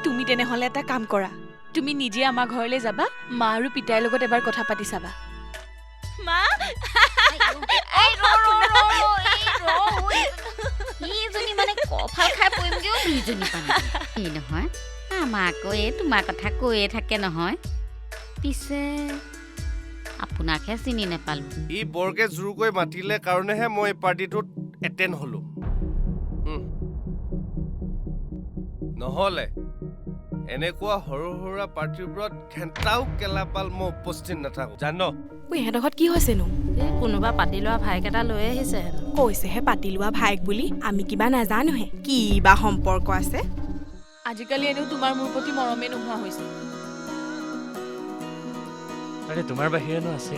তুমি তেনেহলে এটা কাম কৰা তুমি নিজে আমাৰ ঘৰলৈ যাবা মা আৰু পিতাইৰ লগত এবাৰ কথা পাতি চাবা মা এই জনী মানে কফাল খাই পৰিমগেও দুইজনী পানী এই নহয় আমাকো এই তোমাৰ কথা কৈয়ে থাকে নহয় পিছে আপোনাকহে চিনি নাপালো ই বৰকে জোৰকৈ মাতিলে কাৰণেহে মই এই পাৰ্টিটোত এটেণ্ড হলো নহলে এনেকুৱা সৰু সৰুৰা পাৰ্টিৰ ওপৰত ঘেণ্টাও কেলাপাল মই উপস্থিত নাথাকো জান ইহঁতৰ কি হৈছেনো কোনোবা পাতি লোৱা ভাইক এটা লৈ আহিছে কৈছেহে পাতি লোৱা ভাইক বুলি আমি কিবা নাজানোহে কি বা সম্পৰ্ক আছে আজিকালি এনেও তোমাৰ মোৰ প্ৰতি মৰমে নোহোৱা হৈছে আৰে তোমাৰ বাহিৰেনো আছে